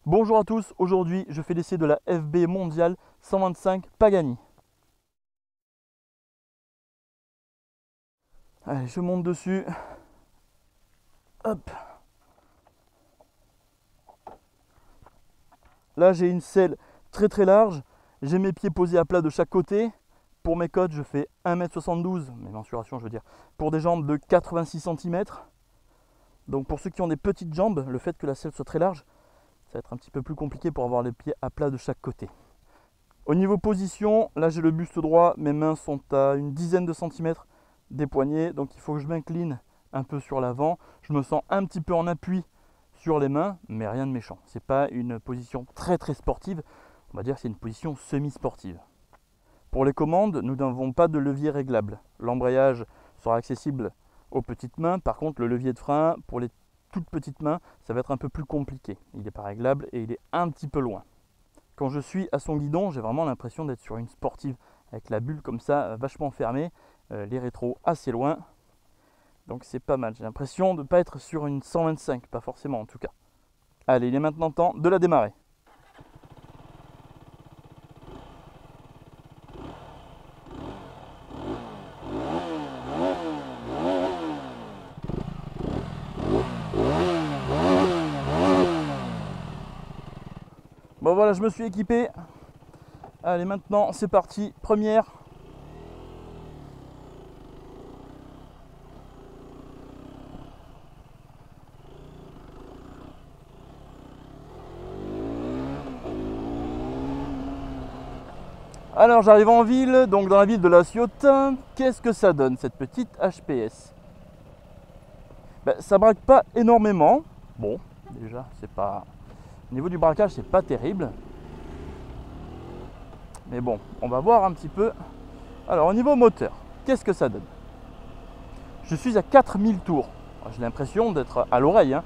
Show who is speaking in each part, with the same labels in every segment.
Speaker 1: Bonjour à tous, aujourd'hui je fais l'essai de la FB Mondial 125 Pagani. Allez, je monte dessus. Hop. Là j'ai une selle très large, j'ai mes pieds posés à plat de chaque côté. Pour mes côtes je fais 1m72, mes mensurations je veux dire, pour des jambes de 86 cm. Donc pour ceux qui ont des petites jambes, le fait que la selle soit très large, ça va être un petit peu plus compliqué pour avoir les pieds à plat de chaque côté. Au niveau position, là j'ai le buste droit, mes mains sont à une dizaine de centimètres des poignets, donc il faut que je m'incline un peu sur l'avant. Je me sens un petit peu en appui sur les mains, mais rien de méchant. C'est pas une position très sportive, on va dire que c'est une position semi-sportive. Pour les commandes, nous n'avons pas de levier réglable. L'embrayage sera accessible aux petites mains, par contre le levier de frein, pour les toutes petites mains, ça va être un peu plus compliqué. Il n'est pas réglable et il est un petit peu loin. Quand je suis à son guidon, j'ai vraiment l'impression d'être sur une sportive, avec la bulle comme ça, vachement fermée, les rétros assez loin. Donc c'est pas mal, j'ai l'impression de ne pas être sur une 125, pas forcément en tout cas. Allez, il est maintenant temps de la démarrer. Bon voilà, je me suis équipé. Allez, maintenant c'est parti, première. Alors j'arrive en ville, donc dans la ville de La Ciotat. Qu'est-ce que ça donne cette petite HPS? Ça braque pas énormément. Bon, déjà c'est pas... Au niveau du braquage c'est pas terrible. Mais bon, on va voir un petit peu. Alors au niveau moteur, qu'est-ce que ça donne? Je suis à 4000 tours. J'ai l'impression d'être à l'oreille, hein,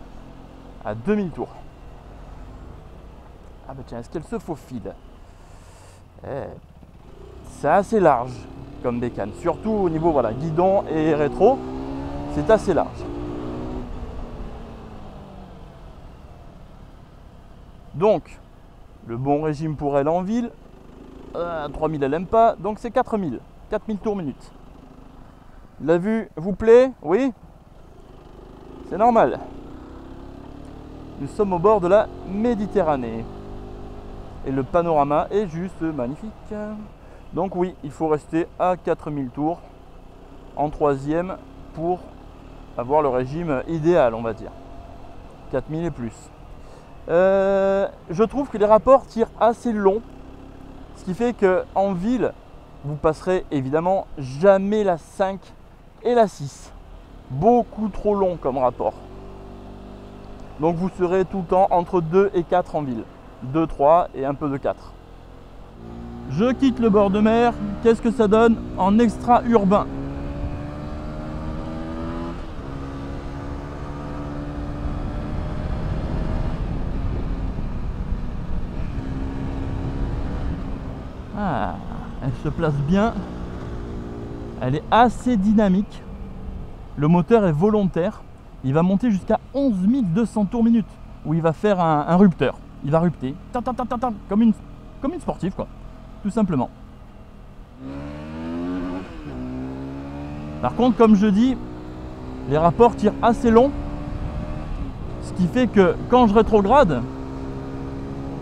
Speaker 1: à 2000 tours. Ah bah tiens, est-ce qu'elle se faufile? C'est assez large comme bécane, surtout au niveau voilà, guidon et rétro, c'est assez large. Donc, le bon régime pour elle en ville, 3000 elle n'aime pas, donc c'est 4000 tours minute. La vue vous plaît? Oui? C'est normal. Nous sommes au bord de la Méditerranée. Et le panorama est juste magnifique. Donc oui, il faut rester à 4000 tours en troisième pour avoir le régime idéal, on va dire. 4000 et plus. Je trouve que les rapports tirent assez long, ce qui fait qu'en ville, vous passerez évidemment jamais la 5 et la 6. Beaucoup trop long comme rapport. Donc vous serez tout le temps entre 2 et 4 en ville. 2, 3 et un peu de 4. Je quitte le bord de mer. Qu'est-ce que ça donne en extra-urbain? Ah, elle se place bien. Elle est assez dynamique. Le moteur est volontaire. Il va monter jusqu'à 11 200 tours minute. Où il va faire un rupteur. Il va rupter. Comme une sportive quoi. Tout simplement. Par contre, comme je dis, les rapports tirent assez long. Ce qui fait que quand je rétrograde,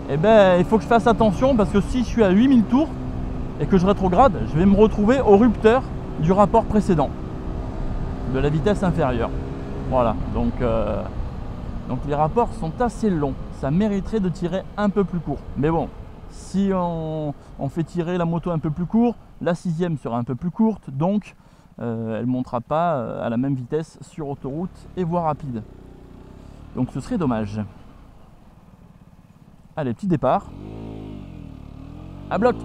Speaker 1: il faut que je fasse attention parce que si je suis à 8000 tours et que je rétrograde, je vais me retrouver au rupteur du rapport précédent, de la vitesse inférieure. Voilà, donc les rapports sont assez longs. Ça mériterait de tirer un peu plus court. Mais bon, si on fait tirer la moto un peu plus court, la 6e sera un peu plus courte, donc elle ne montera pas à la même vitesse sur autoroute et voie rapide. Donc ce serait dommage. Allez, petit départ. À bloc.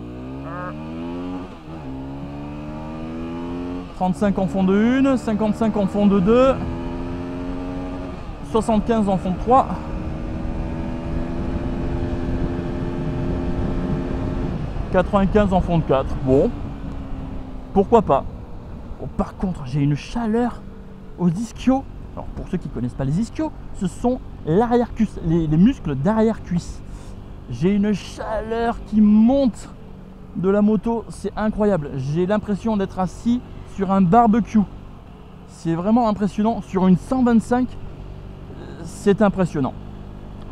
Speaker 1: 35 en fond de 1, 55 en fond de 2, 75 en fond de 3. 95 en fond de 4. Bon, pourquoi pas. Bon, par contre, j'ai une chaleur aux ischios Alors pour ceux qui ne connaissent pas les ischios, ce sont l'arrière-cuisse, les muscles d'arrière-cuisse. J'ai une chaleur qui monte de la moto, c'est incroyable. J'ai l'impression d'être assis sur un barbecue. C'est vraiment impressionnant. Sur une 125, c'est impressionnant.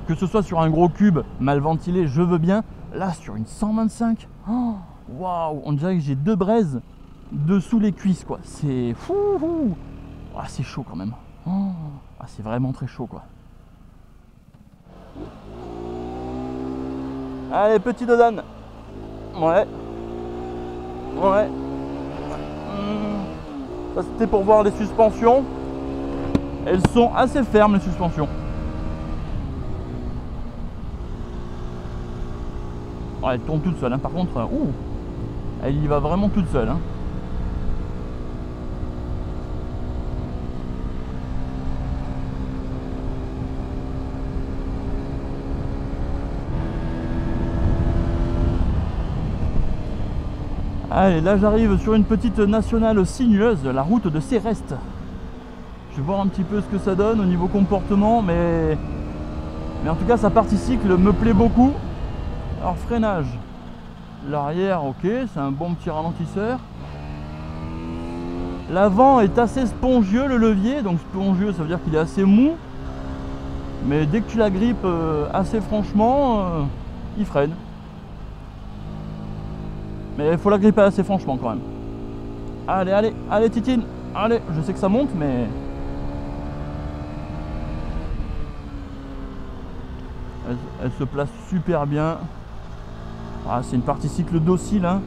Speaker 1: Que ce soit sur un gros cube mal ventilé, je veux bien. Là, sur une 125, waouh, on dirait que j'ai 2 braises dessous les cuisses, quoi. C'est fou. Ah, c'est chaud quand même. Ah, c'est vraiment très chaud, quoi. Allez, petit dodan. Ouais. Ça, c'était pour voir les suspensions. Elles sont assez fermes, les suspensions. Ouais, elle tourne toute seule, hein. Par contre, elle y va vraiment toute seule, hein. Allez, là j'arrive sur une petite nationale sinueuse, la route de Céreste. Je vais voir un petit peu ce que ça donne au niveau comportement, mais en tout cas sa partie cycle me plaît beaucoup. Alors freinage, l'arrière ok, c'est un bon petit ralentisseur. L'avant est assez spongieux, le levier, donc spongieux ça veut dire qu'il est assez mou. Mais dès que tu la grippes assez franchement, il freine. Mais il faut la gripper assez franchement quand même. Allez Titine, allez, je sais que ça monte mais... Elle se place super bien. Ah, c'est une partie cycle docile, hein.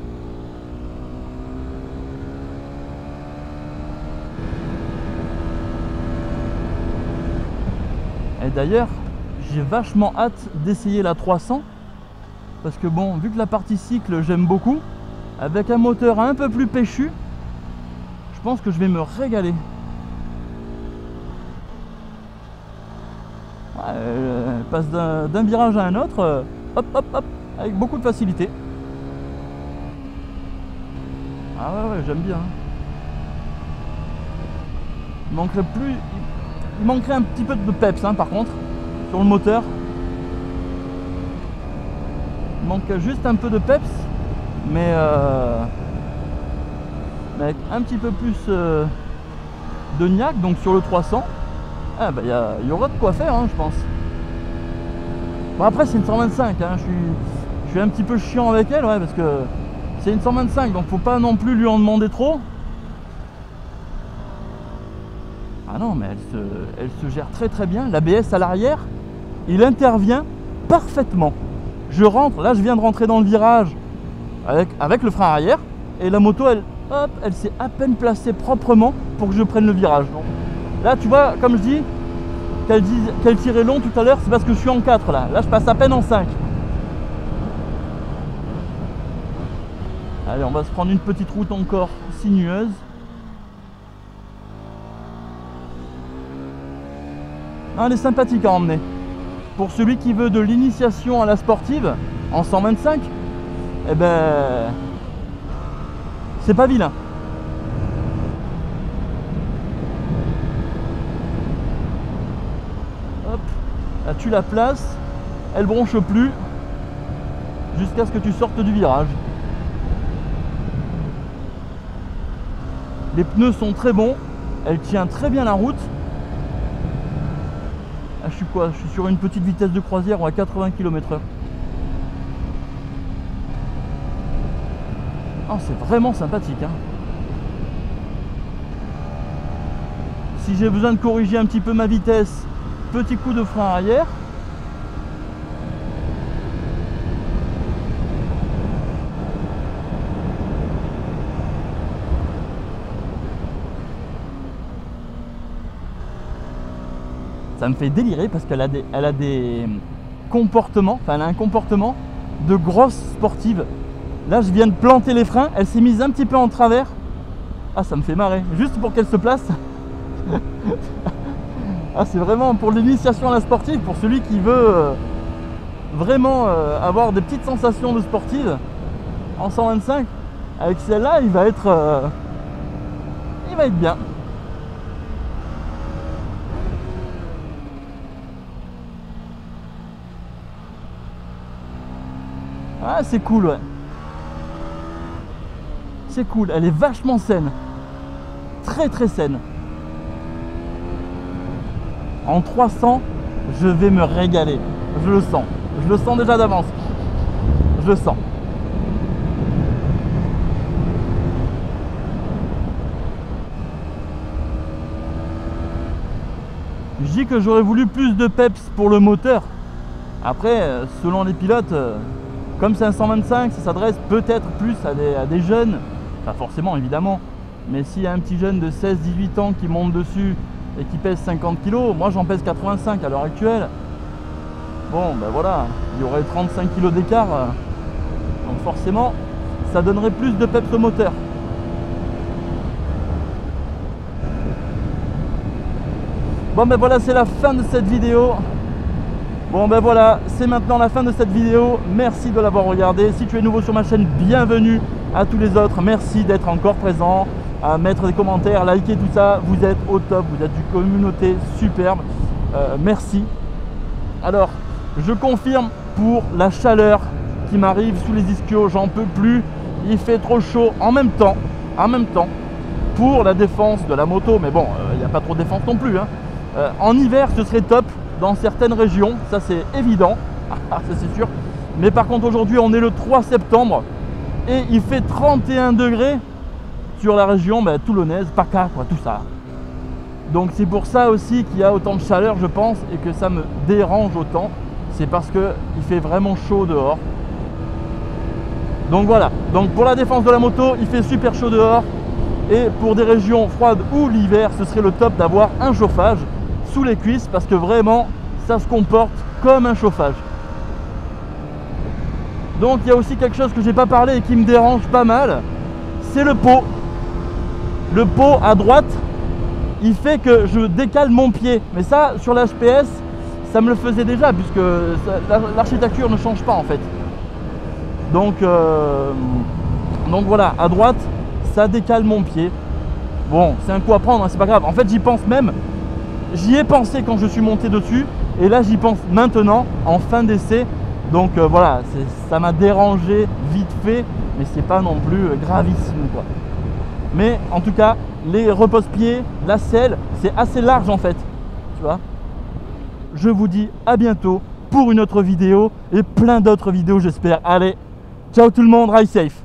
Speaker 1: Et d'ailleurs, j'ai vachement hâte d'essayer la 300. Parce que bon, vu que la partie cycle j'aime beaucoup, avec un moteur un peu plus péchu, je pense que je vais me régaler. Elle passe d'un virage à un autre, hop, avec beaucoup de facilité. Ah ouais, j'aime bien. Il manquerait un petit peu de peps, hein, par contre, sur le moteur. Il manque juste un peu de peps, mais avec un petit peu plus de niaque, donc sur le 300, il y aura de quoi faire, hein, je pense. Bon, après c'est une 125, hein, je suis un petit peu chiant avec elle, ouais, parce que c'est une 125, donc faut pas non plus lui en demander trop. Ah non, mais elle se gère très bien. L'ABS à l'arrière, il intervient parfaitement. Je rentre, là je viens de rentrer dans le virage avec le frein arrière, et la moto elle s'est à peine placée proprement pour que je prenne le virage. Donc, là tu vois, comme je dis qu'elle tirait long tout à l'heure, c'est parce que je suis en 4 là je passe à peine en 5. Allez, on va se prendre une petite route encore sinueuse. Non, elle est sympathique à emmener. Pour celui qui veut de l'initiation à la sportive en 125, eh ben c'est pas vilain. Hop, là tu la places, elle bronche plus jusqu'à ce que tu sortes du virage. Les pneus sont très bons, elle tient très bien la route. Ah, je suis sur une petite vitesse de croisière à 80 km/h. Ah, c'est vraiment sympathique, hein. Si j'ai besoin de corriger un petit peu ma vitesse, petit coup de frein arrière. Ça me fait délirer parce qu'elle a des comportements, enfin elle a un comportement de grosse sportive. Là je viens de planter les freins, elle s'est mise un petit peu en travers. Ah, ça me fait marrer, juste pour qu'elle se place. Ah, c'est vraiment pour l'initiation à la sportive, pour celui qui veut vraiment avoir des petites sensations de sportive en 125. Avec celle-là, il va être bien. Ah, c'est cool, ouais. C'est cool, elle est vachement saine. Très très saine. En 300, je vais me régaler. Je le sens. Je le sens déjà d'avance. Je le sens. Je dis que j'aurais voulu plus de peps pour le moteur. Après, selon les pilotes, comme c'est un 125, ça s'adresse peut-être plus à des jeunes. Pas forcément, évidemment. Mais s'il y a un petit jeune de 16-18 ans qui monte dessus et qui pèse 50 kg, moi j'en pèse 85 à l'heure actuelle. Bon, ben voilà, il y aurait 35 kg d'écart. Donc forcément, ça donnerait plus de peps au moteur. Bon ben voilà, c'est la fin de cette vidéo. Bon ben voilà, c'est maintenant la fin de cette vidéo. Merci de l'avoir regardé. Si tu es nouveau sur ma chaîne, bienvenue. À tous les autres, merci d'être encore présent, à mettre des commentaires, liker tout ça. Vous êtes au top, vous êtes une communauté superbe. Merci. Alors, je confirme pour la chaleur qui m'arrive sous les ischios, j'en peux plus. Il fait trop chaud en même temps, pour la défense de la moto. Mais bon, il n'y a pas trop de défense non plus, hein. En hiver, ce serait top dans certaines régions, ça c'est évident, ça c'est sûr. Mais par contre, aujourd'hui, on est le 3 septembre et il fait 31 degrés sur la région toulonnaise, PACA, quoi, tout ça. Donc c'est pour ça aussi qu'il y a autant de chaleur, je pense, et que ça me dérange autant. C'est parce qu'il fait vraiment chaud dehors. Donc voilà, donc pour la défense de la moto, il fait super chaud dehors. Et pour des régions froides ou l'hiver, ce serait le top d'avoir un chauffage sous les cuisses, parce que vraiment, ça se comporte comme un chauffage. Donc il y a aussi quelque chose que j'ai pas parlé et qui me dérange pas mal, c'est le pot. Le pot à droite, il fait que je décale mon pied. Mais ça, sur l'HPS, ça me le faisait déjà, puisque l'architecture ne change pas en fait. Donc voilà, à droite, ça décale mon pied. Bon, c'est un coup à prendre, hein, c'est pas grave. En fait, j'y pense même. J'y ai pensé quand je suis monté dessus. Et là, j'y pense maintenant, en fin d'essai. Donc voilà, ça m'a dérangé vite fait. Mais c'est pas non plus gravissime, quoi. Mais en tout cas, les repose-pieds, la selle, c'est assez large en fait. Tu vois. Je vous dis à bientôt pour une autre vidéo. Et plein d'autres vidéos, j'espère. Allez, ciao tout le monde, ride safe.